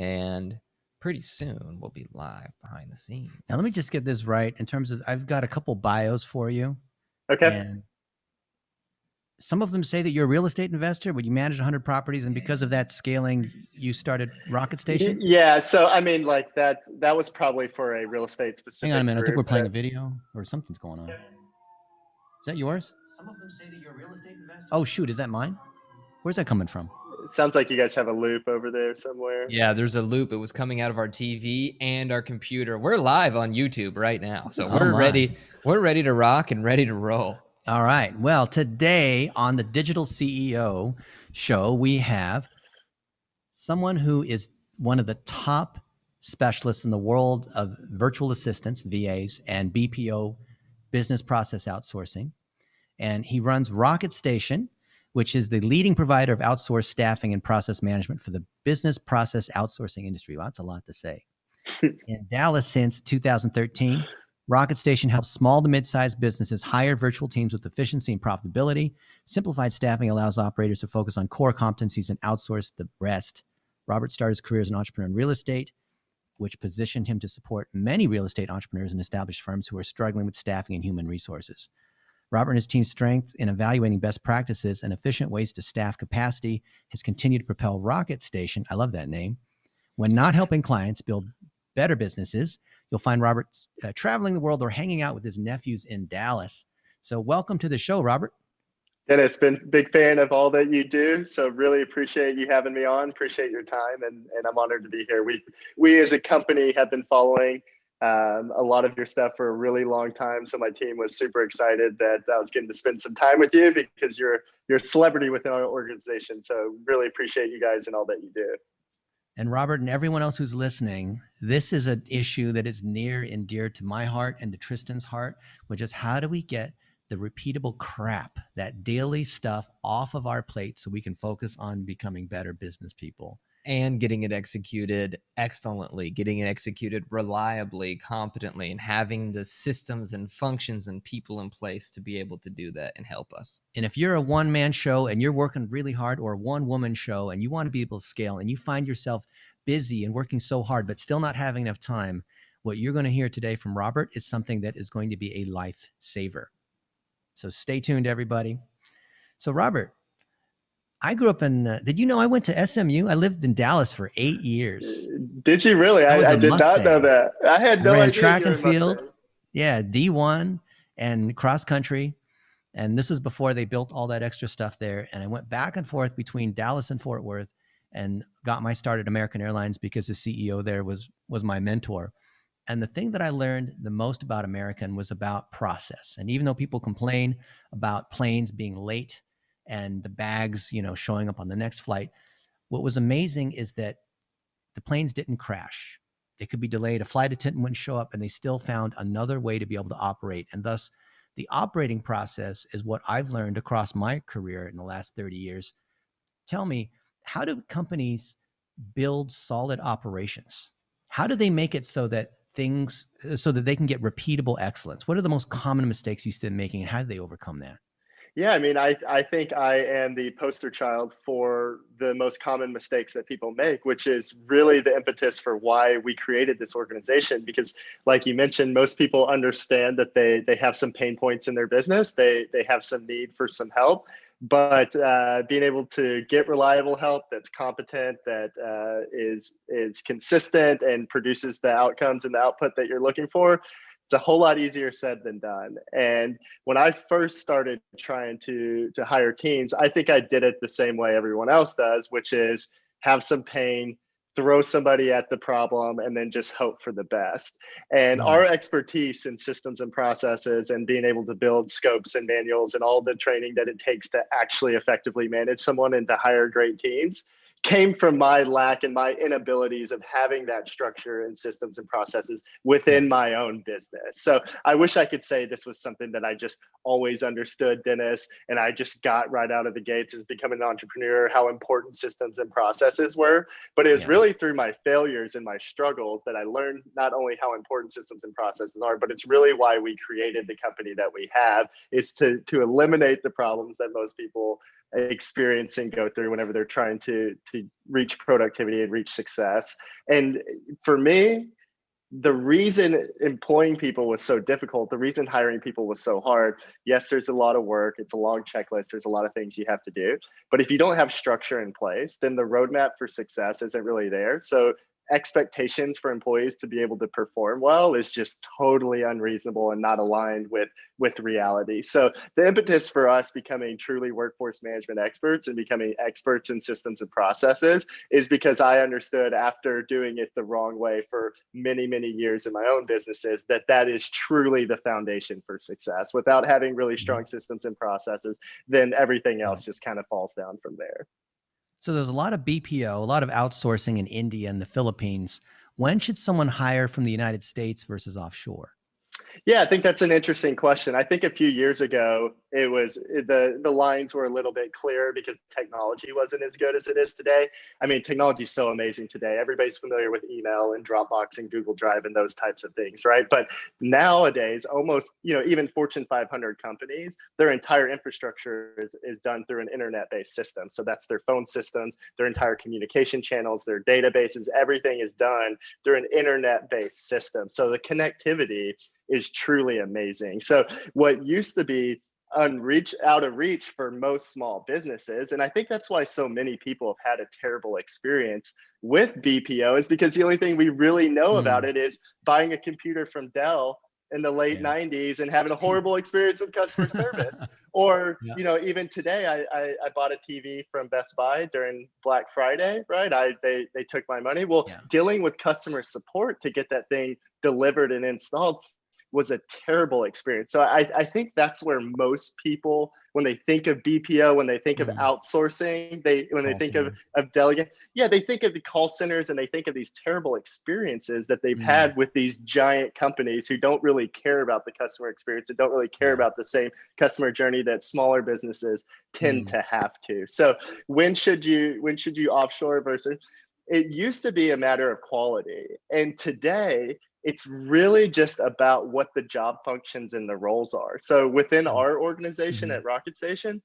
and pretty soon we'll be live behind the scenes. Now, let me just get this right in terms of, I've got a couple bios for you. Okay. And some of them say that you're a real estate investor, but you manage 100 properties. And because of that scaling, you started Rocket Station. Yeah. So, I mean, like that was probably for a real estate specific Hang on a minute. I think we're group. playing a video or something's going on. Is that yours? Some of them say that you're a real estate investor. Oh, shoot. Is that mine? Where's that coming from? It sounds like you guys have a loop over there somewhere. Yeah, there's a loop. It was coming out of our TV and our computer. We're live on YouTube right now. So we're ready. We're ready to rock and ready to roll. All right. Well, today on the Digital CEO show, we have someone who is one of the top specialists in the world of virtual assistants, VAs, and BPO, business process outsourcing. And he runs Rocket Station, which is the leading provider of outsourced staffing and process management for the business process outsourcing industry. Well, that's a lot to say. In Dallas since 2013, Rocket Station helps small to mid-sized businesses hire virtual teams with efficiency and profitability. Simplified staffing allows operators to focus on core competencies and outsource the rest. Robert started his career as an entrepreneur in real estate, which positioned him to support many real estate entrepreneurs and established firms who are struggling with staffing and human resources. Robert and his team's strength in evaluating best practices and efficient ways to staff capacity has continued to propel Rocket Station, I love that name, when not helping clients build better businesses. You'll find Robert traveling the world or hanging out with his nephews in Dallas. So welcome to the show, Robert. Dennis, been a big fan of all that you do. So really appreciate you having me on. Appreciate your time. And I'm honored to be here. We as a company have been following a lot of your stuff for a really long time. So my team was super excited that I was getting to spend some time with you because you're a celebrity within our organization. So really appreciate you guys and all that you do. And Robert and everyone else who's listening, this is an issue that is near and dear to my heart and to Tristan's heart, which is how do we get the repeatable crap, that daily stuff off of our plate so we can focus on becoming better business people. And getting it executed excellently, getting it executed reliably, competently, and having the systems and functions and people in place to be able to do that and help us. And if you're a one-man show and you're working really hard, or a one-woman show and you want to be able to scale and you find yourself busy and working so hard but still not having enough time, what you're going to hear today from Robert is something that is going to be a lifesaver. So stay tuned, everybody. So Robert, I grew up in, did you know I went to SMU? I lived in Dallas for 8 years. Did you really? I did not know that. I had no idea. Track and field. Yeah, D1 and cross country. And this was before they built all that extra stuff there. And I went back and forth between Dallas and Fort Worth and got my start at American Airlines because the CEO there was my mentor. And the thing that I learned the most about American was about process. And even though people complain about planes being late and the bags, showing up on the next flight, what was amazing is that the planes didn't crash. They could be delayed. A flight attendant wouldn't show up, and they still found another way to be able to operate. And thus, the operating process is what I've learned across my career in the last 30 years. Tell me, how do companies build solid operations? How do they make it so that they can get repeatable excellence? What are the most common mistakes you see them making, and how do they overcome that? Yeah, I mean, I think I am the poster child for the most common mistakes that people make, which is really the impetus for why we created this organization. Because like you mentioned, most people understand that they have some pain points in their business. They have some need for some help, but being able to get reliable help that's competent, that is consistent and produces the outcomes and the output that you're looking for, it's a whole lot easier said than done. And when I first started trying to hire teams, I think I did it the same way everyone else does, which is have some pain, throw somebody at the problem, and then just hope for the best. And our expertise in systems and processes and being able to build scopes and manuals and all the training that it takes to actually effectively manage someone and to hire great teams came from my lack and my inabilities of having that structure and systems and processes within my own business. So I wish I could say this was something that I just always understood, Dennis, and I just got right out of the gates as becoming an entrepreneur, how important systems and processes were. But it was really through my failures and my struggles that I learned not only how important systems and processes are, but it's really why we created the company that we have, is to eliminate the problems that most people experience and go through whenever they're trying to reach productivity and reach success. And for me, the reason employing people was so difficult, the reason hiring people was so hard, yes, there's a lot of work, it's a long checklist, there's a lot of things you have to do. But if you don't have structure in place, then the roadmap for success isn't really there. So expectations for employees to be able to perform well is just totally unreasonable and not aligned with reality. So the impetus for us becoming truly workforce management experts and becoming experts in systems and processes is because I understood, after doing it the wrong way for many, many years in my own businesses, that that is truly the foundation for success. Without having really strong systems and processes, then everything else just kind of falls down from there. So there's a lot of BPO, a lot of outsourcing in India and the Philippines. When should someone hire from the United States versus offshore? Yeah, I think that's an interesting question. I think a few years ago, it was the lines were a little bit clearer because technology wasn't as good as it is today. I mean, technology is so amazing today. Everybody's familiar with email and Dropbox and Google Drive and those types of things, right? But nowadays, almost, even Fortune 500 companies, their entire infrastructure is done through an internet-based system. So that's their phone systems, their entire communication channels, their databases, everything is done through an internet-based system. So the connectivity is truly amazing. So what used to be out of reach for most small businesses, and I think that's why so many people have had a terrible experience with BPO, is because the only thing we really know about it is buying a computer from Dell in the late 90s and having a horrible experience with customer service. Or, even today, I bought a TV from Best Buy during Black Friday, right? They took my money. Well, dealing with customer support to get that thing delivered and installed was a terrible experience. So I think that's where most people, when they think of BPO, when they think of outsourcing, when they think of delegate, they think of the call centers and they think of these terrible experiences that they've had with these giant companies who don't really care about the customer experience and don't really care about the same customer journey that smaller businesses tend to have to. So when should you offshore versus? It used to be a matter of quality, and today it's really just about what the job functions and the roles are. So within our organization at Rocket Station,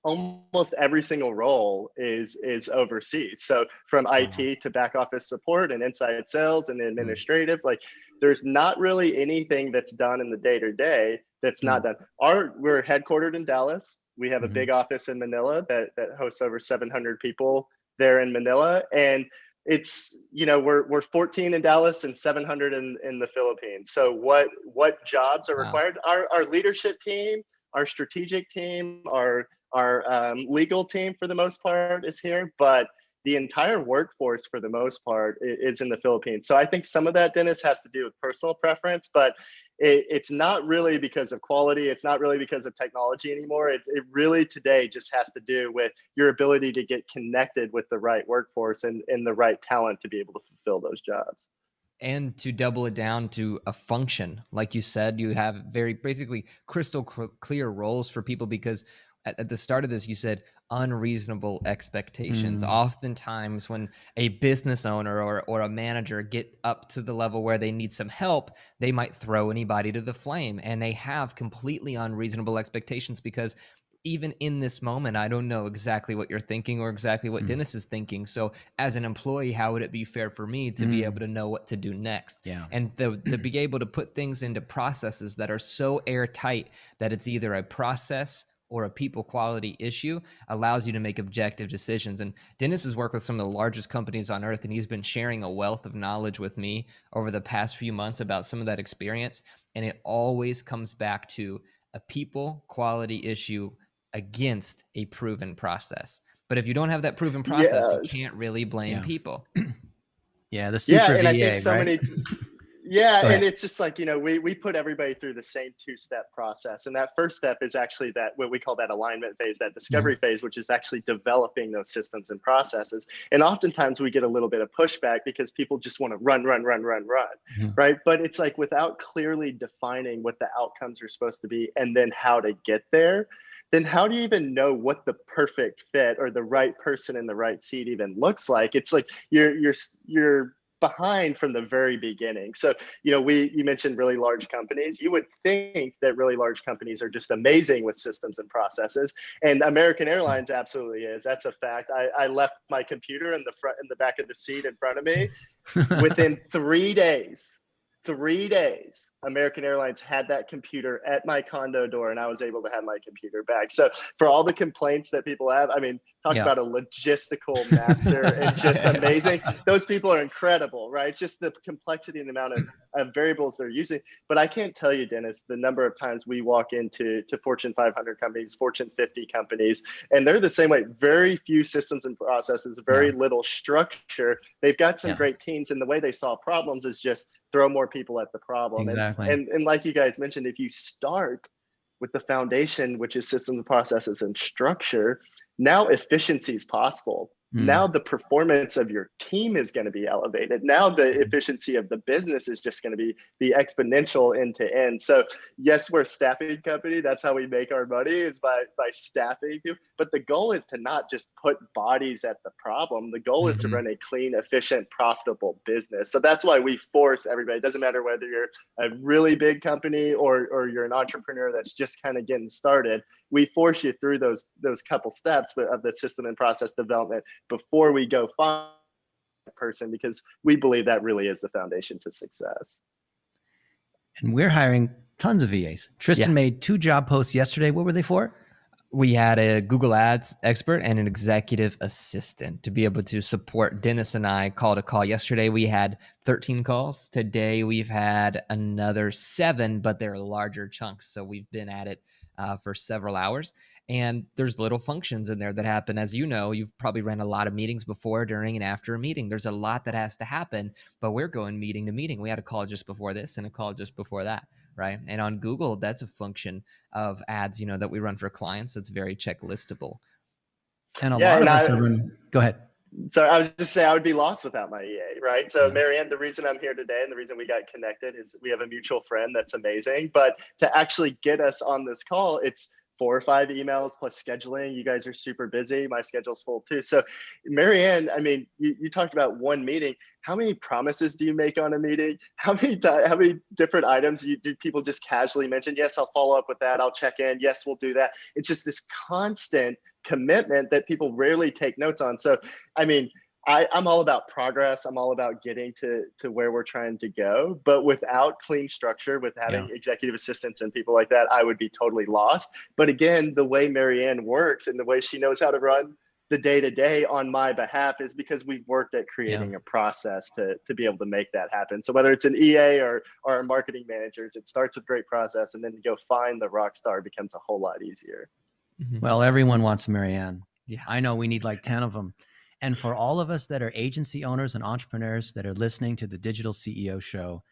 almost every single role is overseas. So from IT to back office support and inside sales and administrative, like there's not really anything that's done in the day-to-day that's not done. We're headquartered in Dallas. We have a big office in Manila that hosts over 700 people there in Manila. And it's, we're 14 in Dallas and 700 in the Philippines. So what jobs are required? Our leadership team, our strategic team, our legal team for the most part is here, but the entire workforce for the most part is in the Philippines. So I think some of that, Dennis, has to do with personal preference, but it's not really because of quality. It's not really because of technology anymore. It really today just has to do with your ability to get connected with the right workforce and the right talent to be able to fulfill those jobs. And to double it down to a function, like you said, you have very basically crystal clear roles for people, because at the start of this, you said unreasonable expectations. Oftentimes when a business owner or a manager get up to the level where they need some help, they might throw anybody to the flame, and they have completely unreasonable expectations, because even in this moment, I don't know exactly what you're thinking or exactly what Dennis is thinking. So as an employee, how would it be fair for me to be able to know what to do next? And to be able to put things into processes that are so airtight that it's either a process or a people quality issue allows you to make objective decisions. And Dennis has worked with some of the largest companies on earth, and he's been sharing a wealth of knowledge with me over the past few months about some of that experience. And it always comes back to a people quality issue against a proven process. But if you don't have that proven process, you can't really blame people. The super and VA, I think so right? many. And it's just like, we put everybody through the same two-step process. And that first step is actually that what we call that alignment phase, that discovery phase, which is actually developing those systems and processes. And oftentimes we get a little bit of pushback because people just want to run, right? But it's like, without clearly defining what the outcomes are supposed to be and then how to get there, then how do you even know what the perfect fit or the right person in the right seat even looks like? It's like you're behind from the very beginning. So, you mentioned really large companies. You would think that really large companies are just amazing with systems and processes. And American Airlines absolutely is. That's a fact. I left my computer in the back of the seat in front of me. Within 3 days, American Airlines had that computer at my condo door, and I was able to have my computer back. So for all the complaints that people have, I mean, talk about a logistical master and just amazing. Those people are incredible, right? Just the complexity and the amount of variables they're using. But I can't tell you, Dennis, the number of times we walk into Fortune 500 companies, Fortune 50 companies, and they're the same way. Very few systems and processes, very little structure. They've got some great teams, and the way they solve problems is just throw more people at the problem. Exactly. And like you guys mentioned, if you start with the foundation, which is systems, processes, and structure, now efficiency is possible. Now the performance of your team is going to be elevated. Now the efficiency of the business is just going to be exponential end to end. So yes, we're a staffing company. That's how we make our money, is by staffing. But the goal is to not just put bodies at the problem. The goal is to run a clean, efficient, profitable business. So that's why we force everybody. It doesn't matter whether you're a really big company or you're an entrepreneur that's just kind of getting started. We force you through those couple steps of the system and process development before we go find a person, because we believe that really is the foundation to success. And we're hiring tons of VAs. Tristan made 2 job posts yesterday. What were they for? We had a Google Ads expert and an executive assistant to be able to support Dennis and I call to call. Yesterday, we had 13 calls. Today, we've had another 7, but they're larger chunks. So we've been at it for several hours. And there's little functions in there that happen. As you know, you've probably ran a lot of meetings before, during, and after a meeting. There's a lot that has to happen, but we're going meeting to meeting. We had a call just before this and a call just before that, right? And on Google, that's a function of ads, that we run for clients. That's very checklistable. And a lot of us are running. Go ahead. So I was just saying I would be lost without my EA, right? So Marianne, the reason I'm here today and the reason we got connected is we have a mutual friend that's amazing. But to actually get us on this call, it's 4 or 5 emails plus scheduling. You guys are super busy. My schedule's full too. So Marianne, I mean, you talked about one meeting. How many promises do you make on a meeting? How many different items do people just casually mention? Yes, I'll follow up with that. I'll check in. Yes, we'll do that. It's just this constant commitment that people rarely take notes on. So, I mean, I'm all about progress. I'm all about getting to where we're trying to go. But without clean structure, with having executive assistants and people like that, I would be totally lost. But again, the way Marianne works and the way she knows how to run the day-to-day on my behalf is because we've worked at creating a process to be able to make that happen. So whether it's an EA or our marketing managers, it starts with great process, and then to go find the rock star becomes a whole lot easier. Well, everyone wants a Marianne. Yeah. I know we need like 10 of them. And for all of us that are agency owners and entrepreneurs that are listening to the Digital CEO Show,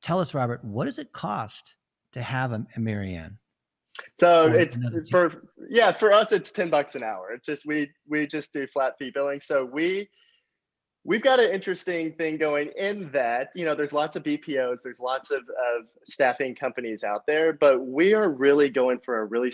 tell us, Robert, what does it cost to have a Marianne? So it's for us, it's $10 an hour. It's just, we just do flat fee billing. So we've got an interesting thing going in that, there's lots of BPOs, there's lots of staffing companies out there, but we are really going for a really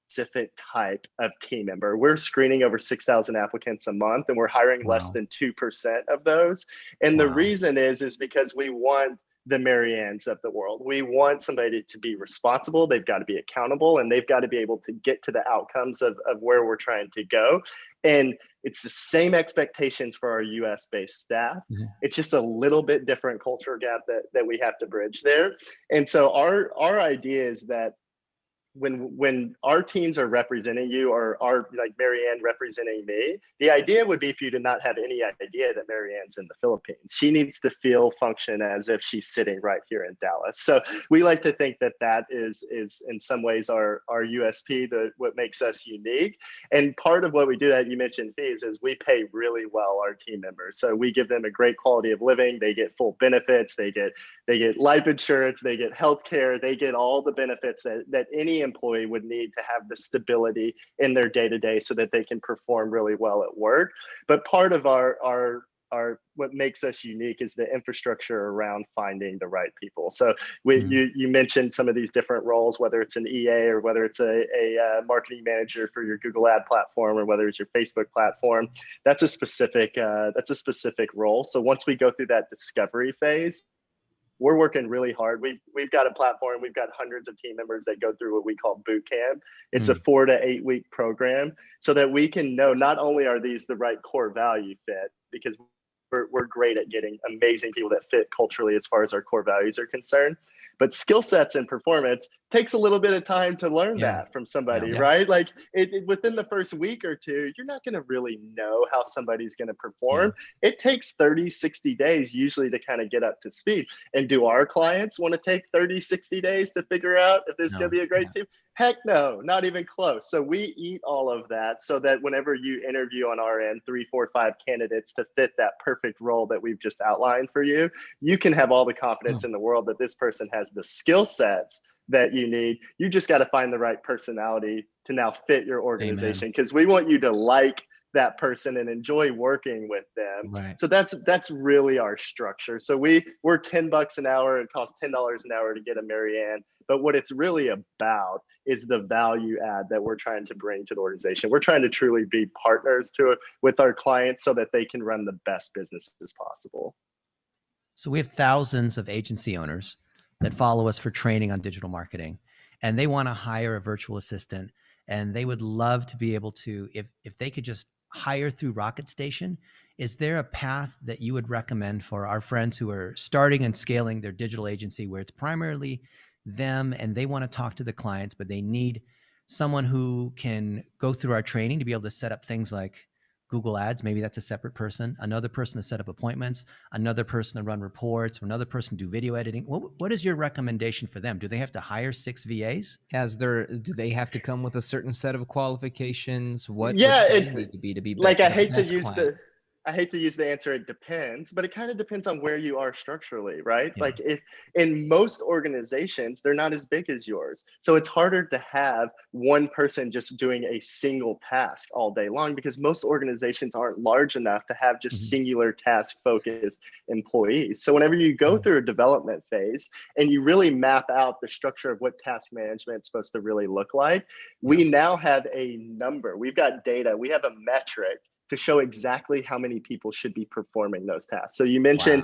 specific type of team member. We're screening over 6,000 applicants a month, and we're hiring less than 2% of those. And the reason is because we want the Mariannes of the world. We want somebody to be responsible. They've got to be accountable, and they've got to be able to get to the outcomes of where we're trying to go. And it's the same expectations for our US based staff. It's just a little bit different culture gap that we have to bridge there. And so our idea is that when our teams are representing you, or are like Marianne representing me, the idea would be for you to not have any idea that Marianne's in the Philippines. She needs to function as if she's sitting right here in Dallas. So we like to think that is in some ways our USP, what makes us unique. And part of what we do, that you mentioned fees, is we pay really well our team members. So we give them a great quality of living. They get full benefits. They get life insurance. They get healthcare. They get all the benefits that any employee would need to have the stability in their day-to-day so that they can perform really well at work. But part of our what makes us unique is the infrastructure around finding the right people. So you mentioned some of these different roles, whether it's an EA or whether it's a marketing manager for your Google ad platform or whether it's your Facebook platform. That's a specific role. So once we go through that discovery phase, we're working really hard. We've got a platform. We've got hundreds of team members that go through what we call boot camp. It's a 4 to 8 week program so that we can know not only are these the right core value fit, because we're great at getting amazing people that fit culturally as far as our core values are concerned, but skill sets and performance takes a little bit of time to learn that from somebody, right? Like within the first week or two, you're not going to really know how somebody's going to perform. It takes 30, 60 days usually to kind of get up to speed. And do our clients want to take 30, 60 days to figure out if this is going to be a great team? Heck no, not even close. So we eat all of that so that whenever you interview on our end 3, 4, 5 candidates to fit that perfect role that we've just outlined for you, you can have all the confidence in the world that this person has the skill sets that you need. You just got to find the right personality to now fit your organization, because we want you to like that person and enjoy working with them. Right. So that's really our structure. So we're $10 an hour. It costs $10 an hour to get a Marianne. But what it's really about is the value add that we're trying to bring to the organization. We're trying to truly be partners with our clients so that they can run the best businesses possible. So we have thousands of agency owners that follow us for training on digital marketing, and they want to hire a virtual assistant, and they would love to be able to, if they could just hire through Rocket Station. Is there a path that you would recommend for our friends who are starting and scaling their digital agency where it's primarily them and they want to talk to the clients, but they need someone who can go through our training to be able to set up things like Google Ads? Maybe that's a separate person, another person to set up appointments, another person to run reports, or another person to do video editing. What is your recommendation for them? Do they have to hire 6 VAs? Do they have to come with a certain set of qualifications? What Yeah, would they need to be like the I hate best client? I hate to use the answer, it depends, but it kind of depends on where you are structurally, right? Yeah. Like if in most organizations, they're not as big as yours. So it's harder to have one person just doing a single task all day long, because most organizations aren't large enough to have just singular task focused employees. So whenever you go through a development phase and you really map out the structure of what task management is supposed to really look like, we now have a number, we've got data, we have a metric to show exactly how many people should be performing those tasks. So you mentioned,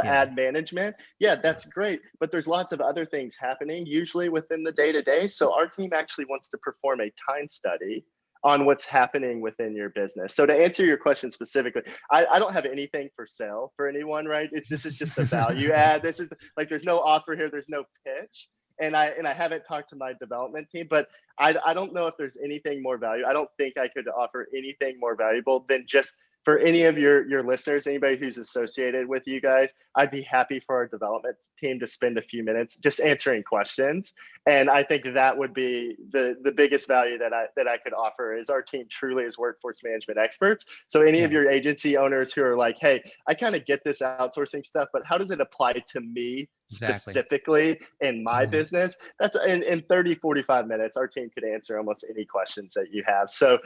ad management. Yeah, that's great. But there's lots of other things happening usually within the day-to-day. So our team actually wants to perform a time study on what's happening within your business. So to answer your question specifically, I don't have anything for sale for anyone, right? This is just a value add. This is like, there's no offer here. There's no pitch. And I haven't talked to my development team, but I don't know if there's anything more valuable. I don't think I could offer anything more valuable than just for any of your listeners, anybody who's associated with you guys, I'd be happy for our development team to spend a few minutes just answering questions. And I think that would be the biggest value that I could offer, is our team truly is workforce management experts. So any of your agency owners who are like, hey, I kind of get this outsourcing stuff, but how does it apply to me specifically in my business? That's in 30, 45 minutes, our team could answer almost any questions that you have. So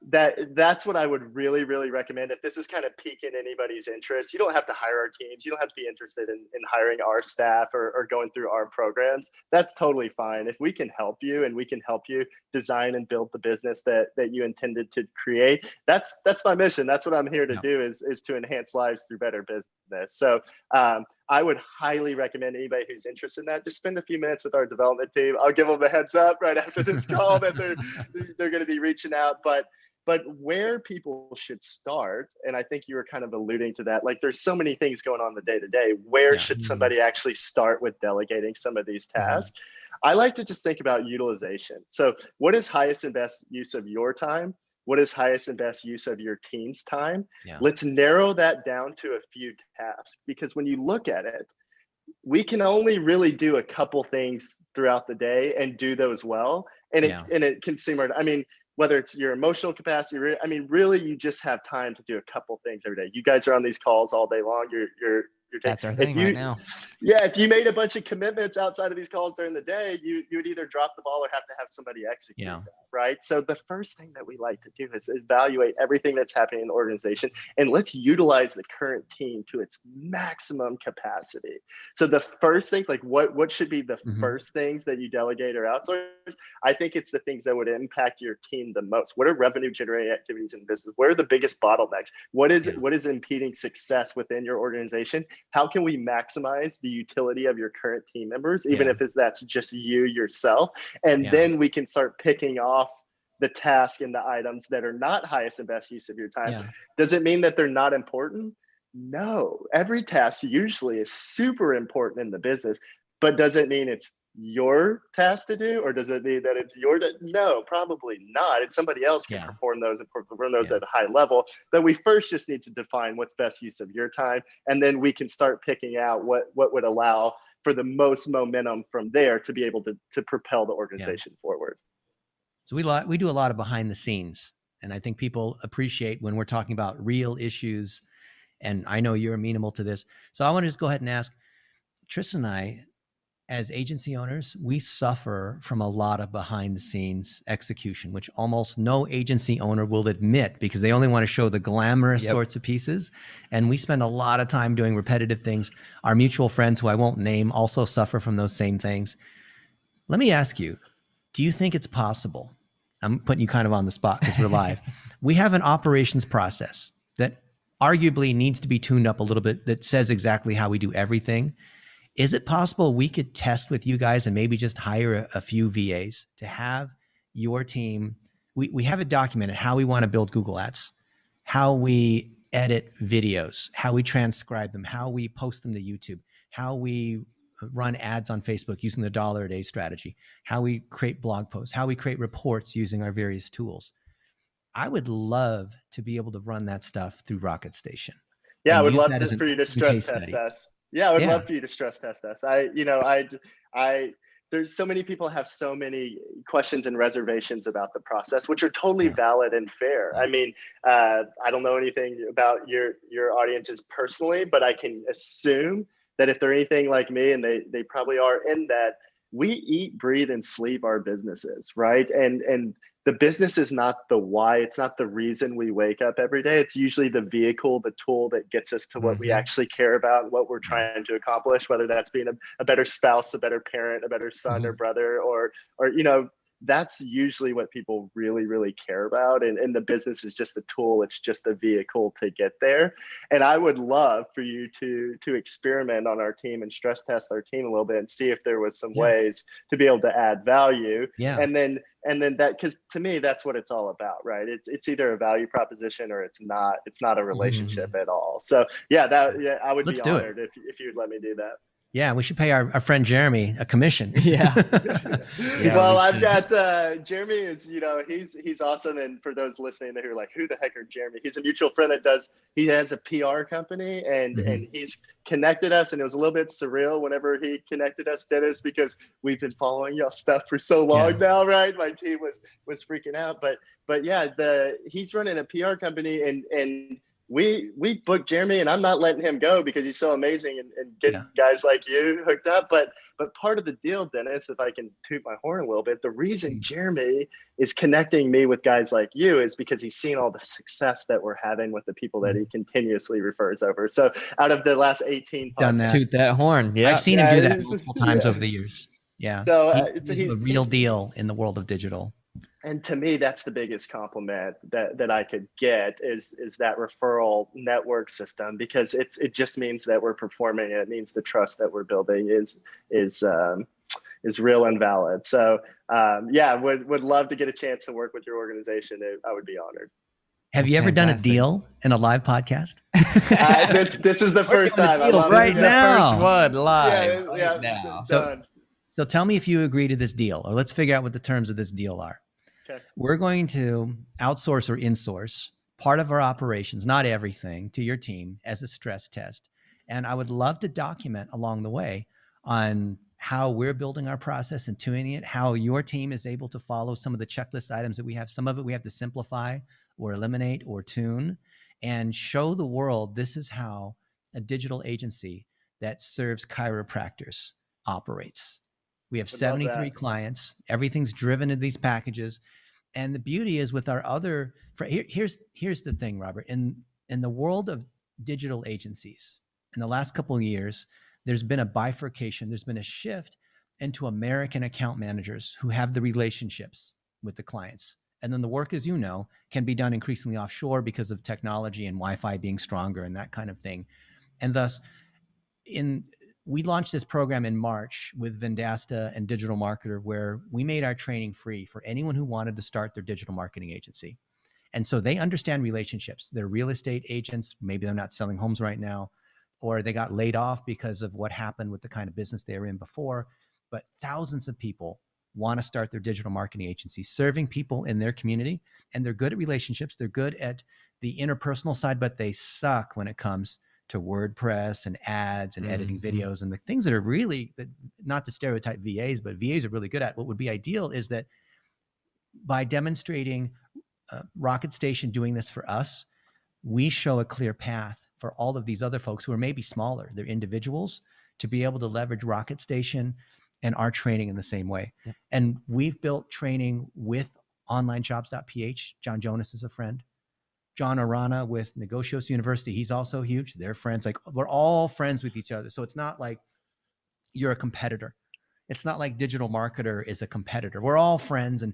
that's what I would really, really recommend. If this is kind of piquing anybody's interest, you don't have to hire our teams. You don't have to be interested in hiring our staff or going through our programs. That's totally fine. If we can help you and we can help you design and build the business that you intended to create, that's my mission. That's what I'm here to do, is to enhance lives through better business. So I would highly recommend anybody who's interested in that, just spend a few minutes with our development team. I'll give them a heads up right after this call that they're going to be reaching out. But where people should start, and I think you were kind of alluding to that, like there's so many things going on in the day-to-day. Where should somebody actually start with delegating some of these tasks? I like to just think about utilization. So what is highest and best use of your time? What is highest and best use of your team's time? Let's narrow that down to a few tasks, because when you look at it, we can only really do a couple things throughout the day and do those well. And it consumer, I mean, whether it's your emotional capacity, I mean, really, you just have time to do a couple things every day. You guys are on these calls all day long. You're your day. That's our If thing you, right now. yeah, if you made a bunch of commitments outside of these calls during the day, you would either drop the ball or have to have somebody execute that, right? So the first thing that we like to do is evaluate everything that's happening in the organization, and let's utilize the current team to its maximum capacity. So the first things, like what should be the first things that you delegate or outsource? I think it's the things that would impact your team the most. What are revenue generating activities in business? Where are the biggest bottlenecks? What is impeding success within your organization? How can we maximize the utility of your current team members, even if that's just you yourself? And then we can start picking off the task and the items that are not highest and best use of your time. Does it mean that they're not important? No, every task usually is super important in the business, but does it mean it's your task to do, or does it mean that it's your? No, probably not. And somebody else can perform those and perform those at a high level. But we first just need to define what's best use of your time, and then we can start picking out what would allow for the most momentum from there to be able to propel the organization forward. So we do a lot of behind the scenes, and I think people appreciate when we're talking about real issues. And I know you're amenable to this, so I want to just go ahead and ask Tristan and I, as agency owners, we suffer from a lot of behind the scenes execution, which almost no agency owner will admit because they only want to show the glamorous sorts of pieces. And we spend a lot of time doing repetitive things. Our mutual friends, who I won't name, also suffer from those same things. Let me ask you, do you think it's possible? I'm putting you kind of on the spot because we're live. We have an operations process that arguably needs to be tuned up a little bit, that says exactly how we do everything. Is it possible we could test with you guys and maybe just hire a few VAs to have your team? We have it documented how we want to build Google Ads, how we edit videos, how we transcribe them, how we post them to YouTube, how we run ads on Facebook using the $1 a day strategy, how we create blog posts, how we create reports using our various tools. I would love to be able to run that stuff through Rocket Station. Yeah, I would love for you to stress test us. Yeah, I would love for you to stress test us. There's so many people have so many questions and reservations about the process, which are totally valid and fair. I mean, I don't know anything about your audiences personally, but I can assume that if they're anything like me, and they probably are, in that we eat, breathe, and sleep our businesses, right? And the business is not the why. It's not the reason we wake up every day. It's usually the vehicle, the tool that gets us to what we actually care about, what we're trying to accomplish, whether that's being a better spouse, a better parent, a better son or brother, or that's usually what people really, really care about. And the business is just a tool. It's just a vehicle to get there. And I would love for you to experiment on our team and stress test our team a little bit and see if there was some ways to be able to add value. And then that, because to me, that's what it's all about, right? It's either a value proposition or it's not a relationship at all. So I would be honored if you'd let me do that. Yeah, we should pay our friend Jeremy a commission. Well, I've got Jeremy is, he's awesome. And for those listening who are like, who the heck are Jeremy? He's a mutual friend he has a PR company, and he's connected us. And it was a little bit surreal whenever he connected us, Dennis, because we've been following y'all stuff for so long now, right? My team was freaking out. But yeah, he's running a PR company, and we booked Jeremy, and I'm not letting him go because he's so amazing and getting guys like you hooked up. But part of the deal, Dennis, if I can toot my horn a little bit, the reason Jeremy is connecting me with guys like you is because he's seen all the success that we're having with the people that he continuously refers over. So out of the last 18 done that. Toot that horn. Yeah, I've seen him do that multiple times over the years. Yeah. So he's a real deal in the world of digital. And to me, that's the biggest compliment that I could get is that referral network system, because it just means that we're performing. It means the trust that we're building is real and valid. So would love to get a chance to work with your organization. I would be honored. Have you ever done a deal in a live podcast? This is the first time. I love right now. First one live now. So tell me if you agree to this deal, or let's figure out what the terms of this deal are. Okay. We're going to outsource or insource part of our operations, not everything, to your team as a stress test. And I would love to document along the way on how we're building our process and tuning it, how your team is able to follow some of the checklist items that we have. Some of it we have to simplify or eliminate or tune, and show the world this is how a digital agency that serves chiropractors operates. We have 73 clients. Everything's driven in these packages. And the beauty is with our other, here's the thing, Robert. In the world of digital agencies, in the last couple of years, there's been a bifurcation. There's been a shift into American account managers who have the relationships with the clients. And then the work, as you know, can be done increasingly offshore because of technology and Wi-Fi being stronger and that kind of thing. And thus, we launched this program in March with Vendasta and Digital Marketer, where we made our training free for anyone who wanted to start their digital marketing agency. And so they understand relationships. They're real estate agents. Maybe they're not selling homes right now, or they got laid off because of what happened with the kind of business they were in before. But thousands of people want to start their digital marketing agency, serving people in their community. And they're good at relationships. They're good at the interpersonal side, but they suck when it comes to WordPress and ads and editing videos and the things that are really, not to stereotype VAs, but VAs are really good at. What would be ideal is that by demonstrating Rocket Station doing this for us, we show a clear path for all of these other folks who are maybe smaller, they're individuals, to be able to leverage Rocket Station and our training in the same way. Yeah. And we've built training with onlinejobs.ph. John Jonas is a friend. John Arana with Negocios University, he's also huge. They're friends. Like, we're all friends with each other. So it's not like you're a competitor. It's not like Digital Marketer is a competitor. We're all friends. And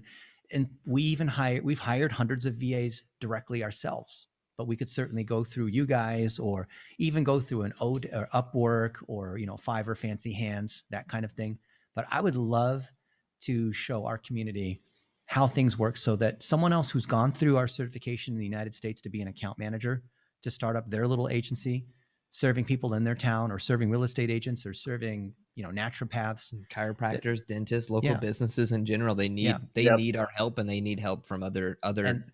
we've hired hundreds of VAs directly ourselves, but we could certainly go through you guys, or even go through an Ode or Upwork or, Fiverr, Fancy Hands, that kind of thing. But I would love to show our community how things work so that someone else who's gone through our certification in the United States to be an account manager, to start up their little agency, serving people in their town, or serving real estate agents, or serving, naturopaths, chiropractors, dentists, local businesses in general. They need our help, and they need help from other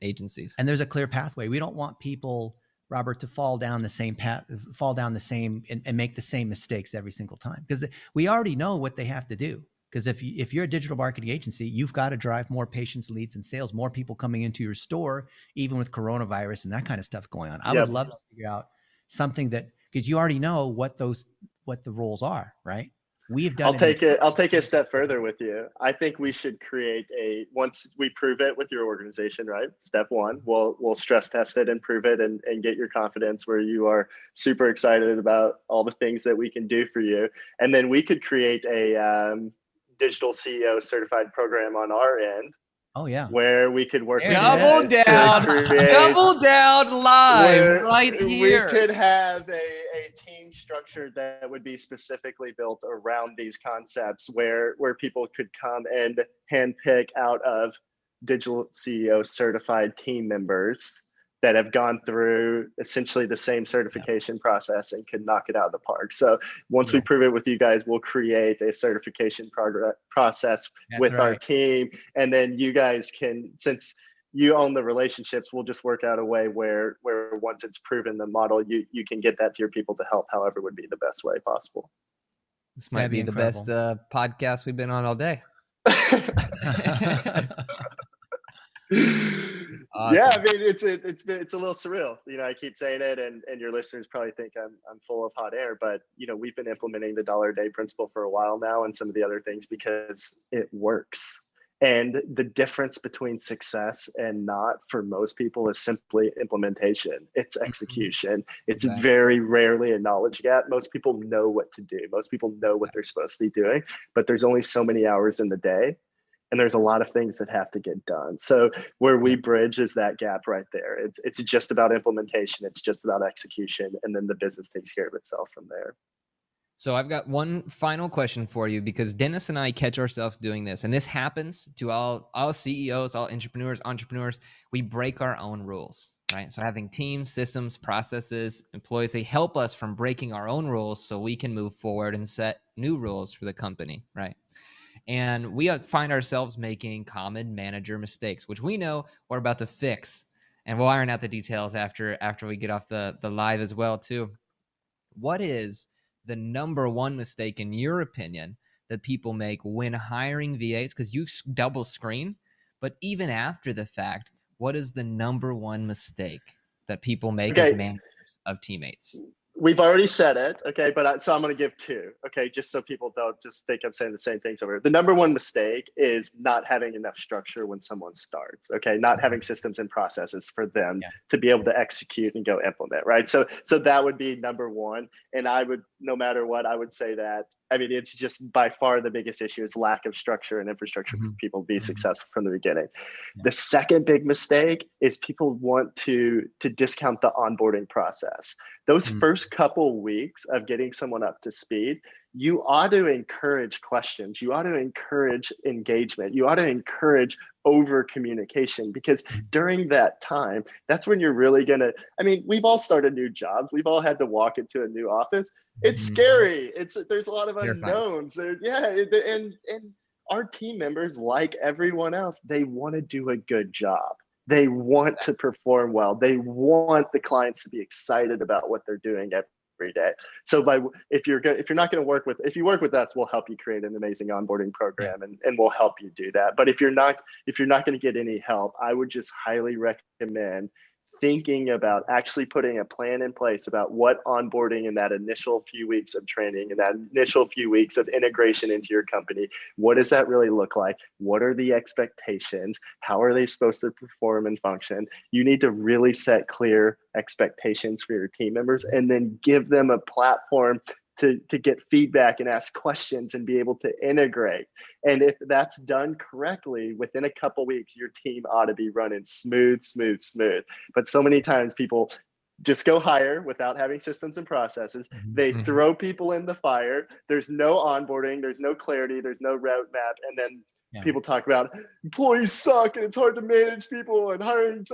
agencies. And there's a clear pathway. We don't want people, Robert, to fall down the same path, and make the same mistakes every single time, because we already know what they have to do. Because if you're a digital marketing agency, you've got to drive more patients, leads, and sales, more people coming into your store, even with coronavirus and that kind of stuff going on. I would love to figure out something because you already know what the roles are, right? We've done. I'll take it a step further with you. I think we should create once we prove it with your organization, right? Step one, we'll stress test it and prove it and get your confidence where you are super excited about all the things that we can do for you. And then we could create a digital CEO certified program on our end. Oh yeah, where we could work double down live right here. We could have a team structure that would be specifically built around these concepts, where people could come and handpick out of digital CEO certified team members that have gone through essentially the same certification process and could knock it out of the park. So once we prove it with you guys, we'll create a certification process with our team. And then you guys can, since you own the relationships, we'll just work out a way where once it's proven the model, you can get that to your people to help however would be the best way possible. This might be the best podcast we've been on all day. Awesome. Yeah, I mean, it's a little surreal. I keep saying it, and your listeners probably think I'm full of hot air, but we've been implementing the $1 a day principle for a while now, and some of the other things, because it works. And the difference between success and not for most people is simply implementation. It's execution. It's very rarely a knowledge gap. Most people know what to do. Most people know what they're supposed to be doing, but there's only so many hours in the day. And there's a lot of things that have to get done. So where we bridge is that gap right there. It's just about implementation. It's just about execution. And then the business takes care of itself from there. So I've got one final question for you, because Dennis and I catch ourselves doing this. And this happens to all CEOs, all entrepreneurs. We break our own rules, right? So having teams, systems, processes, employees, they help us from breaking our own rules so we can move forward and set new rules for the company, right? And we find ourselves making common manager mistakes, which we know we're about to fix. And we'll iron out the details after we get off the live as well, too. What is the number one mistake, in your opinion, that people make when hiring VAs? Because you double screen, but even after the fact, what is the number one mistake that people make as managers of teammates? We've already said it, okay, but so I'm going to give two, okay, just so people don't just think I'm saying the same things over. The number one mistake is not having enough structure when someone starts, okay, not having systems and processes for them to be able to execute and go implement, right? So that would be number one, and I would, no matter what, I would say that. I mean, it's just by far the biggest issue is lack of structure and infrastructure for people to be successful from the beginning. The second big mistake is people want to discount the onboarding process. Those first couple weeks of getting someone up to speed, you ought to encourage questions. You ought to encourage engagement. You ought to encourage over communication, because during that time, that's when you're really going to, I mean, we've all started new jobs. We've all had to walk into a new office. It's scary. There's a lot of unknowns. And our team members, like everyone else, they want to do a good job. They want to perform well. They want the clients to be excited about what they're doing every day. So if you work with us, we'll help you create an amazing onboarding program, and we'll help you do that. But if you're not going to get any help, I would just highly recommend thinking about actually putting a plan in place about what onboarding in that initial few weeks of training and that initial few weeks of integration into your company, what does that really look like? What are the expectations? How are they supposed to perform and function? You need to really set clear expectations for your team members, and then give them a platform to get feedback and ask questions and be able to integrate. And if that's done correctly, within a couple weeks, your team ought to be running smooth. But so many times people just go hire without having systems and processes. They throw people in the fire. There's no onboarding. There's no clarity. There's no roadmap. And then people talk about employees suck and it's hard to manage people, and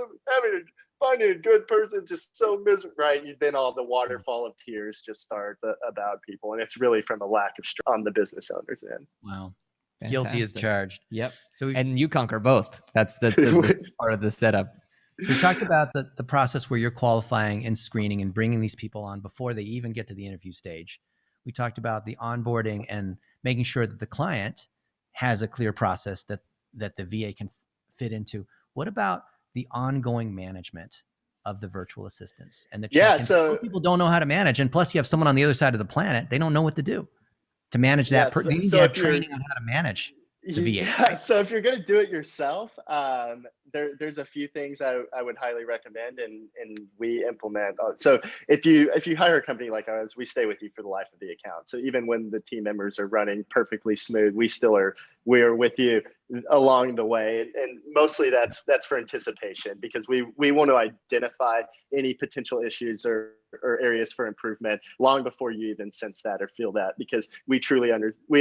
finding a good person just so miserable, right? Then all the waterfall of tears just start about people, and it's really from a lack of on the business owners end. Wow, Fantastic. Guilty as charged. Yep. So and you conquer both. That's part of the setup. So we talked about the process where you're qualifying and screening and bringing these people on before they even get to the interview stage. We talked about the onboarding and making sure that the client has a clear process that the VA can fit into. What about the ongoing management of the virtual assistants and the check-ins? So people don't know how to manage, and plus you have someone on the other side of the planet, they don't know what to do to manage that. They need to have training on how to manage the VA. Yeah, so if you're going to do it yourself, there's a few things I would highly recommend, and we implement. So if you hire a company like ours, we stay with you for the life of the account. So even when the team members are running perfectly smooth, we are with you along the way, and mostly that's for anticipation, because we want to identify any potential issues or areas for improvement long before you even sense that or feel that, because we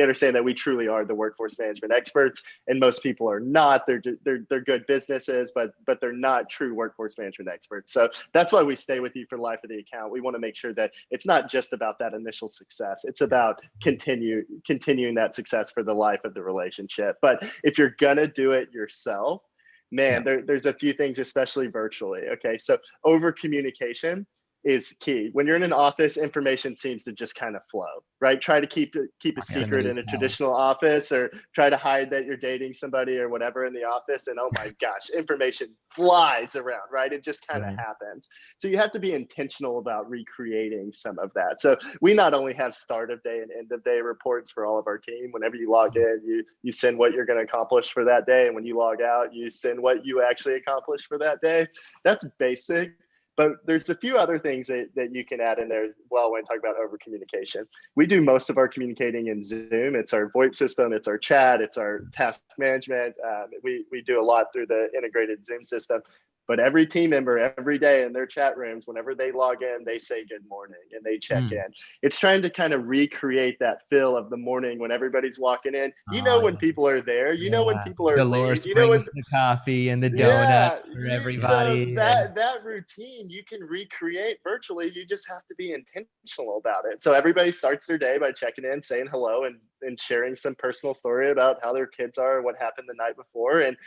understand that we truly are the workforce management experts, and most people are not. They're good businesses, but they're not true workforce management experts. So that's why we stay with you for the life of the account. We want to make sure that it's not just about that initial success. It's about continuing that success for the life of the relationship. But if you're gonna do it yourself, man, there's a few things, especially virtually. Okay, so over communication is key. When you're in an office, information seems to just kind of flow, right? Try to keep a secret in a traditional office, or try to hide that you're dating somebody or whatever in the office, and oh my gosh, information flies around, right? It just kind of happens. So you have to be intentional about recreating some of that. So we not only have start of day and end of day reports for all of our team. Whenever you log in, you send what you're going to accomplish for that day, and when you log out, you send what you actually accomplished for that day. That's basic. But there's a few other things that you can add in there as well when talking about over communication. We do most of our communicating in Zoom. It's our VoIP system, it's our chat, it's our task management. We do a lot through the integrated Zoom system. But every team member every day in their chat rooms, whenever they log in, they say good morning and they check in. It's trying to kind of recreate that feel of the morning when everybody's walking in. When people are there. You know when people are Dolores leaving. brings the coffee and the donuts for everybody. So that routine you can recreate virtually. You just have to be intentional about it. So everybody starts their day by checking in, saying hello, and sharing some personal story about how their kids are, what happened the night before, and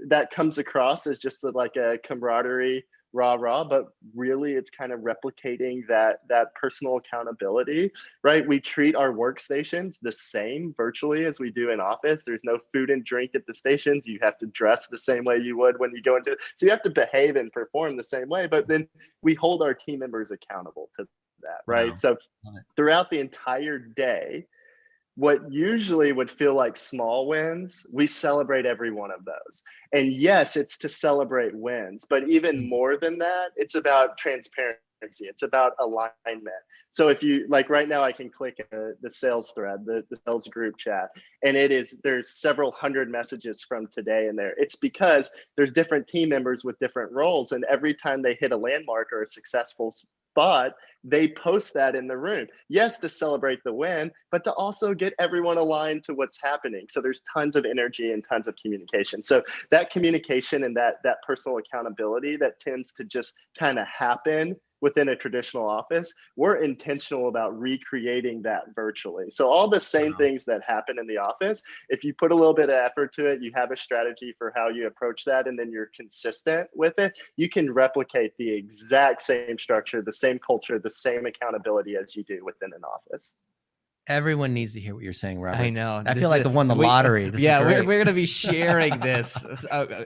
that comes across as just like a camaraderie, rah, but really it's kind of replicating that personal accountability, right? We treat our workstations the same virtually as we do in office. There's no food and drink at the stations. You have to dress the same way you would when you go into it. So you have to behave and perform the same way, but then we hold our team members accountable to that, right? Wow. So throughout the entire day, what usually would feel like small wins, we celebrate every one of those. And yes, it's to celebrate wins, but even more than that, it's about transparency. It's about alignment. So if you like right now, I can click the sales thread, the sales group chat, and there's several hundred messages from today in there. It's because there's different team members with different roles. And every time they hit a landmark or a successful spot, they post that in the room. Yes, to celebrate the win, but to also get everyone aligned to what's happening. So there's tons of energy and tons of communication. So that communication and that personal accountability that tends to just kind of happen within a traditional office, we're intentional about recreating that virtually. So all the same things that happen in the office, if you put a little bit of effort to it, you have a strategy for how you approach that, and then you're consistent with it, you can replicate the exact same structure, the same culture, the same accountability as you do within an office. Everyone needs to hear what you're saying, Robert. I know. I feel like I've won the lottery. We're going to be sharing this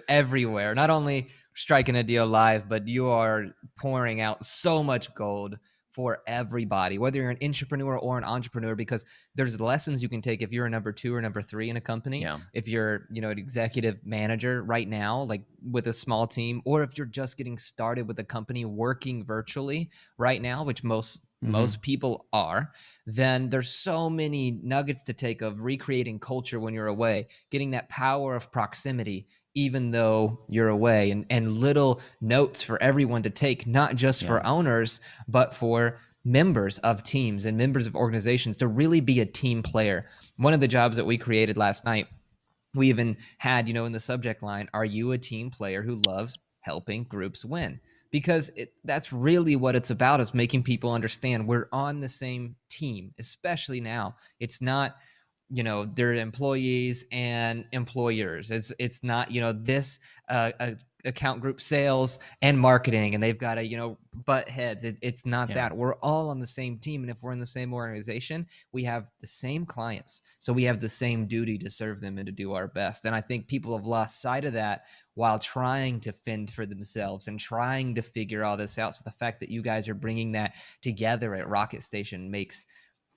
everywhere. Not only striking a deal live, but you are pouring out so much gold for everybody, whether you're an entrepreneur or an entrepreneur, because there's lessons you can take if you're a number 2 or number 3 in a company. Yeah. If you're, an executive manager right now, like with a small team, or if you're just getting started with a company working virtually right now, which most people are, then there's so many nuggets to take of recreating culture when you're away, getting that power of proximity, even though you're away, and little notes for everyone to take, not just for owners, but for members of teams and members of organizations to really be a team player. One of the jobs that we created last night, we even had, in the subject line, are you a team player who loves helping groups win? Because that's really what it's about, is making people understand we're on the same team, especially now. It's not, they're employees and employers. It's not, this account group sales and marketing, and they've got to, butt heads. It's not that. We're all on the same team. And if we're in the same organization, we have the same clients. So we have the same duty to serve them and to do our best. And I think people have lost sight of that while trying to fend for themselves and trying to figure all this out. So the fact that you guys are bringing that together at Rocket Station makes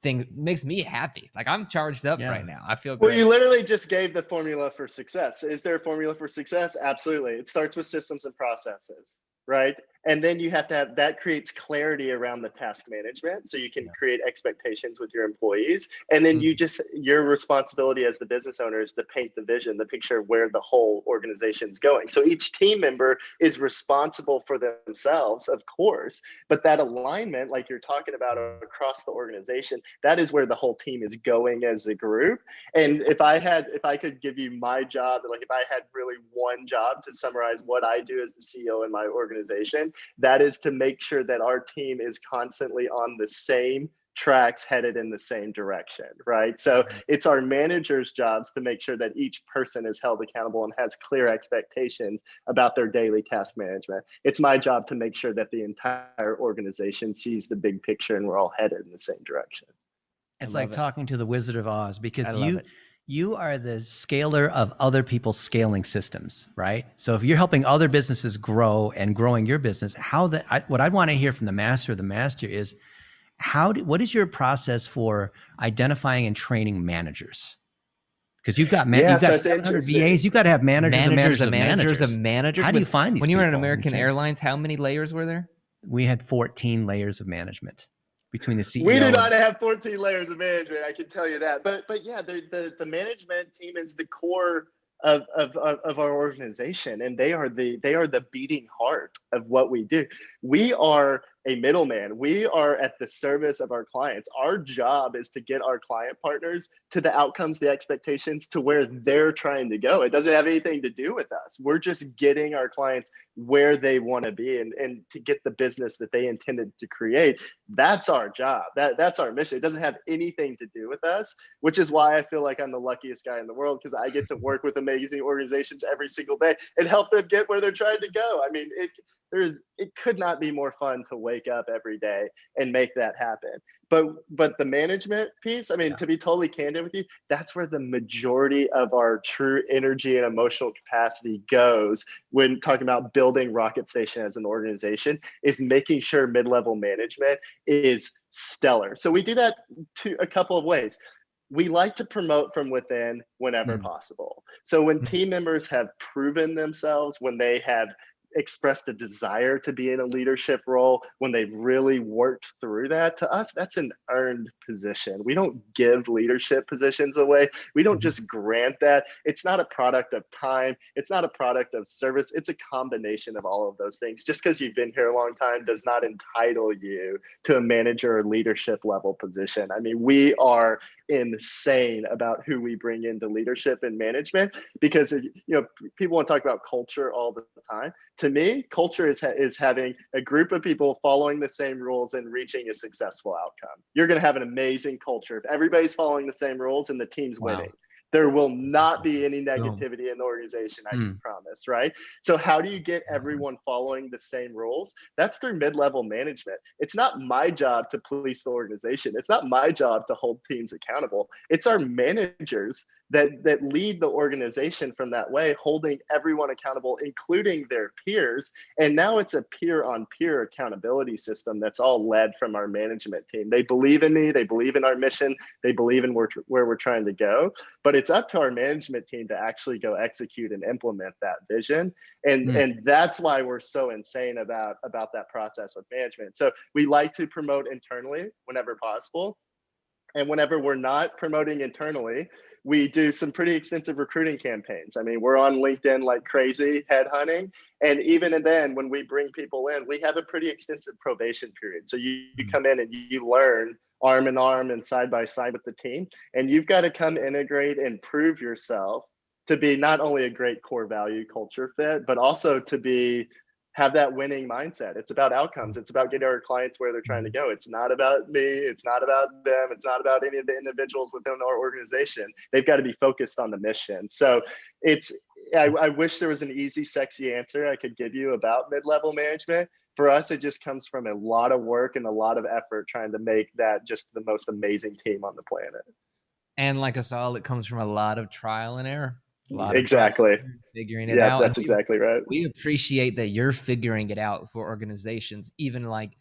me happy. Like, I'm charged up right now. I feel great. Well, you literally just gave the formula for success. Is there a formula for success? Absolutely. It starts with systems and processes, right? And then you have to have, that creates clarity around the task management. So you can create expectations with your employees. And then your responsibility as the business owner is to paint the vision, the picture of where the whole organization's going. So each team member is responsible for themselves, of course, but that alignment, like you're talking about across the organization, that is where the whole team is going as a group. And if I could give you my job, like if I had really one job to summarize what I do as the CEO in my organization, that is to make sure that our team is constantly on the same tracks, headed in the same direction, right? So it's our managers' jobs to make sure that each person is held accountable and has clear expectations about their daily task management. It's my job to make sure that the entire organization sees the big picture and we're all headed in the same direction. It's like talking to the Wizard of Oz, because you are the scaler of other people's scaling systems, right? So if you're helping other businesses grow and growing your business, what I'd want to hear from the master of the master is, what is your process for identifying and training managers? Because you've got 700 VAs, you've got to have managers of managers. How do you find these people? When you were at American Okay. Airlines, how many layers were there? We had 14 layers of management between the CEO. We do not have 14 layers of management, I can tell you that. But yeah, the management team is the core of our organization, and they are the beating heart of what we do. We are a middleman. We are at the service of our clients. Our job is to get our client partners to the outcomes, the expectations, to where they're trying to go. It doesn't have anything to do with us. We're just getting our clients where they want to be and to get the business that they intended to create. That's our job. That's our mission. It doesn't have anything to do with us, which is why I feel like I'm the luckiest guy in the world, because I get to work with amazing organizations every single day and help them get where they're trying to go. I mean, it could not be more fun to wake up every day and make that happen. But the management piece, I mean, to be totally candid with you, that's where the majority of our true energy and emotional capacity goes when talking about building Rocket Station as an organization, is making sure mid-level management is stellar. So we do that a couple of ways. We like to promote from within whenever possible. So when team members have proven themselves, when they have expressed a desire to be in a leadership role, when they've really worked through that, to us, that's an earned position. We don't give leadership positions away. We don't just grant that. It's not a product of time. It's not a product of service. It's a combination of all of those things. Just because you've been here a long time does not entitle you to a manager or leadership level position. I mean, we are insane about who we bring into leadership and management, because people want to talk about culture all the time. To me, culture is having a group of people following the same rules and reaching a successful outcome. You're going to have an amazing culture if everybody's following the same rules and the team's winning. There will not be any negativity in the organization, I can promise, right? So how do you get everyone following the same rules? That's through mid-level management. It's not my job to police the organization. It's not my job to hold teams accountable. It's our managers that lead the organization from that way, holding everyone accountable, including their peers. And now it's a peer-on-peer accountability system that's all led from our management team. They believe in me, they believe in our mission, they believe in where we're trying to go, but it's up to our management team to actually go execute and implement that vision. And that's why we're so insane about that process with management. So we like to promote internally whenever possible. And whenever we're not promoting internally, we do some pretty extensive recruiting campaigns. I mean, we're on LinkedIn like crazy, headhunting. And even then, when we bring people in, we have a pretty extensive probation period. So you come in and you learn arm in arm and side by side with the team. And you've got to come integrate and prove yourself to be not only a great core value culture fit, but also to have that winning mindset. It's about outcomes. It's about getting our clients where they're trying to go. It's not about me. It's not about them. It's not about any of the individuals within our organization. They've got to be focused on the mission. So I wish there was an easy, sexy answer I could give you about mid-level management. For us, it just comes from a lot of work and a lot of effort trying to make that just the most amazing team on the planet. And like us all, it comes from a lot of trial and error. Exactly. Figuring it out. That's exactly right. We appreciate that you're figuring it out for organizations, even like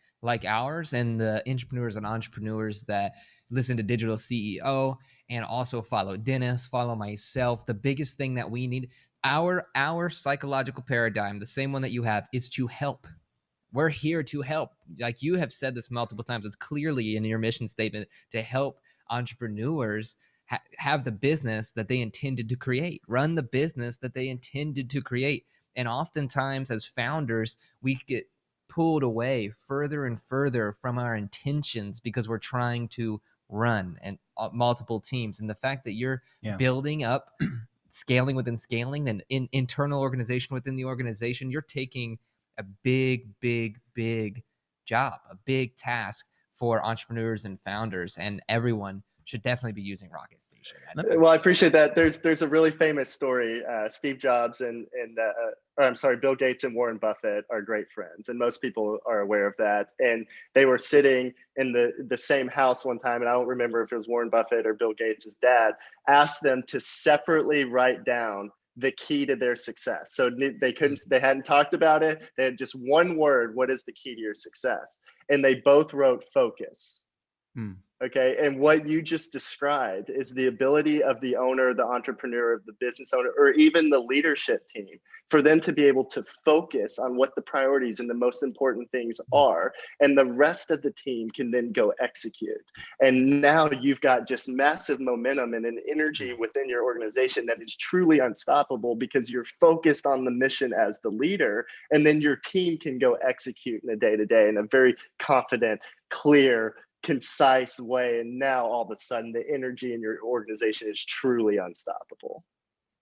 ours, and the entrepreneurs that listen to Digital CEO and also follow Dennis, follow myself. The biggest thing that we need, our psychological paradigm, the same one that you have, is to help. We're here to help. Like you have said this multiple times. It's clearly in your mission statement to help entrepreneurs have the business that they intended to create, run the business that they intended to create. And oftentimes as founders, we get pulled away further and further from our intentions because we're trying to run and multiple teams. And the fact that you're building up, scaling within scaling, and internal organization within the organization, you're taking a big job, a big task for entrepreneurs and founders, and everyone should definitely be using Rocket Station. Well, I appreciate that. There's a really famous story. Steve Jobs and Bill Gates and Warren Buffett are great friends, and most people are aware of that. And they were sitting in the same house one time, and I don't remember if it was Warren Buffett or Bill Gates' dad asked them to separately write down the key to their success. So they hadn't talked about it. They had just one word: what is the key to your success? And they both wrote focus. Okay. And what you just described is the ability of the owner, the entrepreneur, of the business owner, or even the leadership team, for them to be able to focus on what the priorities and the most important things are. And the rest of the team can then go execute. And now you've got just massive momentum and an energy within your organization that is truly unstoppable because you're focused on the mission as the leader. And then your team can go execute in a day-to-day in a very confident, clear, concise way. And now all of a sudden the energy in your organization is truly unstoppable.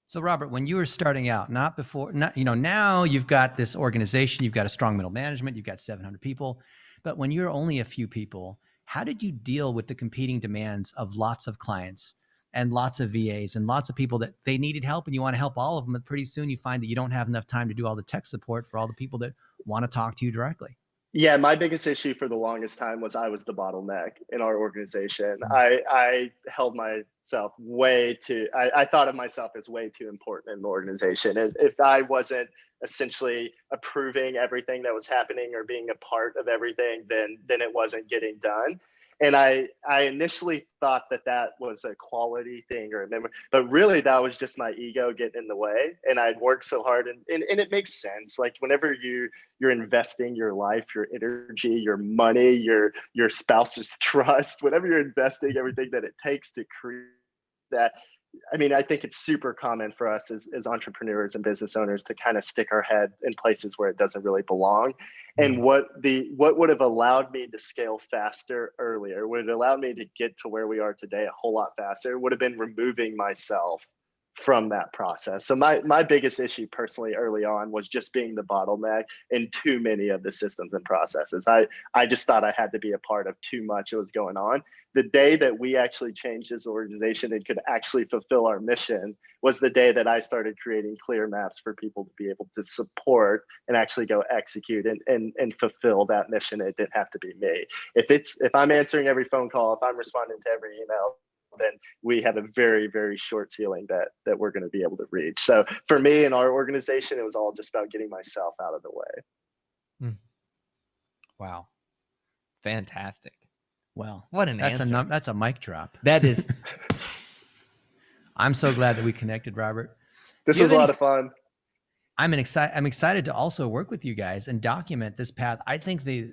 So Robert, when you were starting out, now you've got this organization, you've got a strong middle management, you've got 700 people, but when you're only a few people, how did you deal with the competing demands of lots of clients and lots of VAs and lots of people that they needed help and you want to help all of them, but pretty soon you find that you don't have enough time to do all the tech support for all the people that want to talk to you directly? Yeah, my biggest issue for the longest time was I was the bottleneck in our organization. Mm. I held myself way too, I thought of myself as way too important in the organization. And if I wasn't essentially approving everything that was happening or being a part of everything, then it wasn't getting done. And I initially thought that that was a quality thing or a memory, but really that was just my ego getting in the way. And I'd worked so hard, and it makes sense. Like whenever you're investing your life, your energy, your money, your spouse's trust, whatever you're investing, everything that it takes to create that. I mean, I think it's super common for us as entrepreneurs and business owners to kind of stick our head in places where it doesn't really belong. And what would have allowed me to scale faster earlier, would have allowed me to get to where we are today a whole lot faster, would have been removing myself from that process. So my biggest issue personally early on was just being the bottleneck in too many of the systems and processes. I just thought I had to be a part of too much that was going on. The day that we actually changed this organization and could actually fulfill our mission was the day that I started creating clear maps for people to be able to support and actually go execute and fulfill that mission. It didn't have to be me. If I'm answering every phone call, if I'm responding to every email, then we have a very, very short ceiling that we're going to be able to reach. So for me and our organization, it was all just about getting myself out of the way. Wow. Fantastic. Well, What an answer. That's a mic drop. That is. I'm so glad that we connected, Robert. This was a lot of fun. I'm excited to also work with you guys and document this path. I think the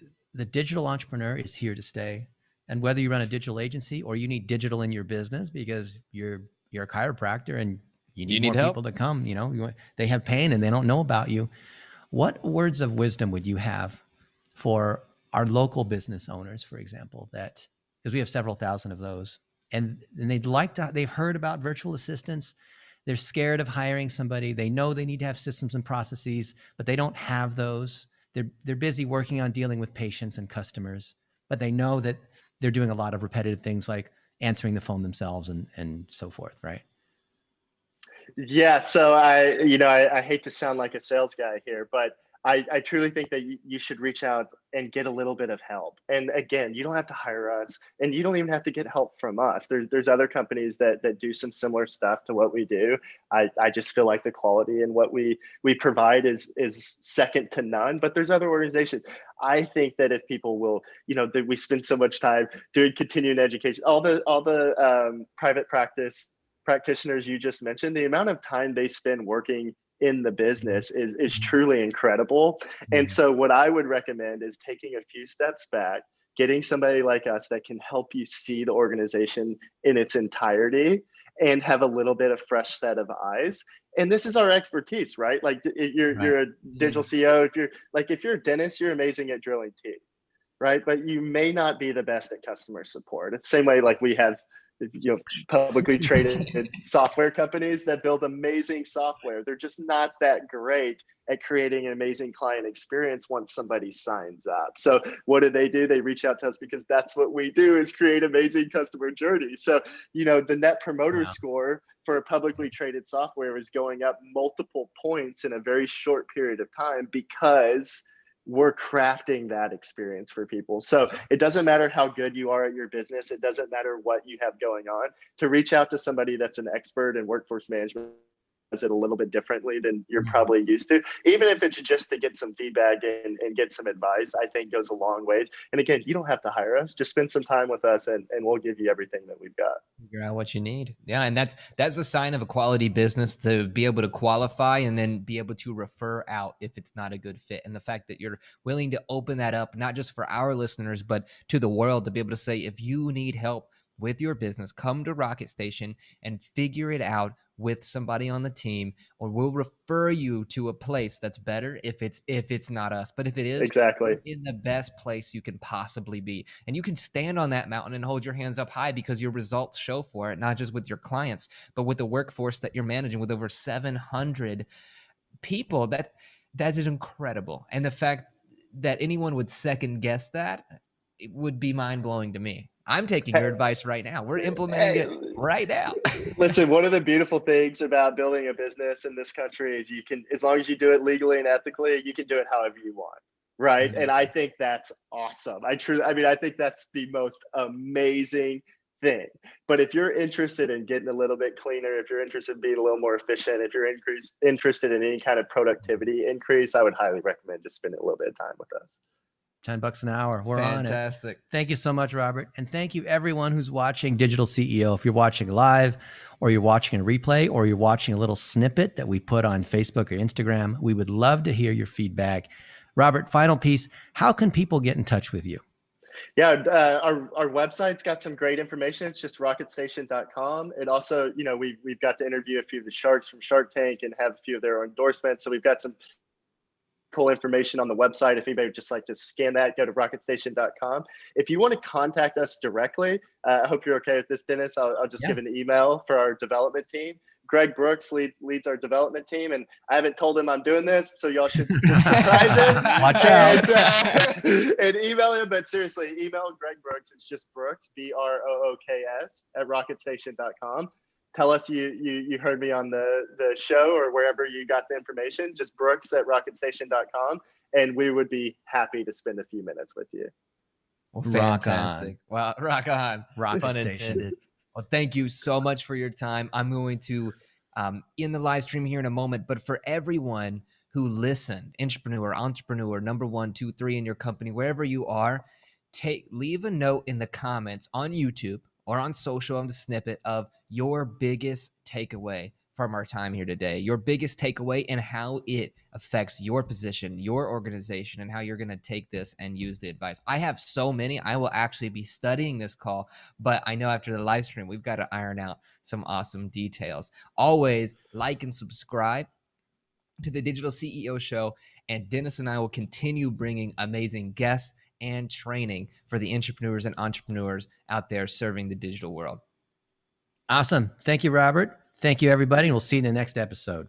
digital entrepreneur is here to stay. And whether you run a digital agency or you need digital in your business because you're a chiropractor and you need more help. people to come, they have pain and they don't know about you. What words of wisdom would you have for our local business owners, for example, because we have several thousand of those, and they've heard about virtual assistants. They're scared of hiring somebody. They know they need to have systems and processes, but they don't have those. They're busy working on dealing with patients and customers, but they know that they're doing a lot of repetitive things like answering the phone themselves and so forth, right? Yeah. So I hate to sound like a sales guy here, but I truly think that you should reach out and get a little bit of help. And again, you don't have to hire us, and you don't even have to get help from us. There's other companies that do some similar stuff to what we do. I just feel like the quality in what we provide is second to none. But there's other organizations. I think that if people will, that we spend so much time doing continuing education, all the private practice practitioners you just mentioned, the amount of time they spend working in the business is truly incredible. And so what I would recommend is taking a few steps back, getting somebody like us that can help you see the organization in its entirety and have a little bit of fresh set of eyes. And this is our expertise, right? Like you're a digital CEO. If you're a dentist, you're amazing at drilling teeth, right? But you may not be the best at customer support. It's the same way like we have publicly traded software companies that build amazing software. They're just not that great at creating an amazing client experience once somebody signs up. So what do? They reach out to us because that's what we do, is create amazing customer journeys. So, the net promoter score for a publicly traded software is going up multiple points in a very short period of time because we're crafting that experience for people. So it doesn't matter how good you are at your business. It doesn't matter what you have going on. To reach out to somebody that's an expert in workforce management does it a little bit differently than you're probably used to. Even if it's just to get some feedback and get some advice, I think goes a long ways. And again, you don't have to hire us. Just spend some time with us and we'll give you everything that we've got. Figure out what you need. Yeah. And that's a sign of a quality business, to be able to qualify and then be able to refer out if it's not a good fit. And the fact that you're willing to open that up, not just for our listeners, but to the world, to be able to say, if you need help with your business, come to Rocket Station and figure it out with somebody on the team, or we'll refer you to a place that's better if it's not us. But if it is, exactly, in the best place you can possibly be. And you can stand on that mountain and hold your hands up high because your results show for it, not just with your clients, but with the workforce that you're managing with over 700 people. That is incredible. And the fact that anyone would second guess that, it would be mind-blowing to me. I'm taking your advice right now. We're implementing it right now. Listen, one of the beautiful things about building a business in this country is you can, as long as you do it legally and ethically, you can do it however you want. Right. Exactly. And I think that's awesome. I think that's the most amazing thing. But if you're interested in getting a little bit cleaner, if you're interested in being a little more efficient, if you're interested in any kind of productivity increase, I would highly recommend just spending a little bit of time with us. $10 an hour. We're on it. Fantastic. Thank you so much, Robert. And thank you everyone who's watching Digital CEO. If you're watching live or you're watching a replay or you're watching a little snippet that we put on Facebook or Instagram, we would love to hear your feedback. Robert, final piece, how can people get in touch with you? Yeah, our website's got some great information. It's just rocketstation.com. It also, we've got to interview a few of the sharks from Shark Tank and have a few of their endorsements. So we've got some cool information on the website. If anybody would just like to scan that, go to rocketstation.com. If you want to contact us directly, I hope you're okay with this, Dennis. I'll just give an email for our development team. Greg Brooks leads our development team, and I haven't told him I'm doing this, so y'all should just surprise him. Watch out. And email him, but seriously, email Greg Brooks. It's just Brooks, BROOKS, at rocketstation.com. Tell us you heard me on the show or wherever you got the information, just Brooks at rocketstation.com, and we would be happy to spend a few minutes with you. Well, fantastic. Wow, rock on. Rocket Pun Station. intended. Well, thank you so much for your time. I'm going to in the live stream here in a moment, but for everyone who listened, entrepreneur, number 1, 2, 3 in your company, wherever you are, leave a note in the comments on YouTube or on social on the snippet of your biggest takeaway from our time here today, your biggest takeaway and how it affects your position, your organization, and how you're going to take this and use the advice. I have so many. I will actually be studying this call, but I know after the live stream, we've got to iron out some awesome details. Always like and subscribe to the Digital CEO Show, and Dennis and I will continue bringing amazing guests and training for the entrepreneurs and entrepreneurs out there serving the digital world. Awesome. Thank you, Robert. Thank you, everybody. And we'll see you in the next episode.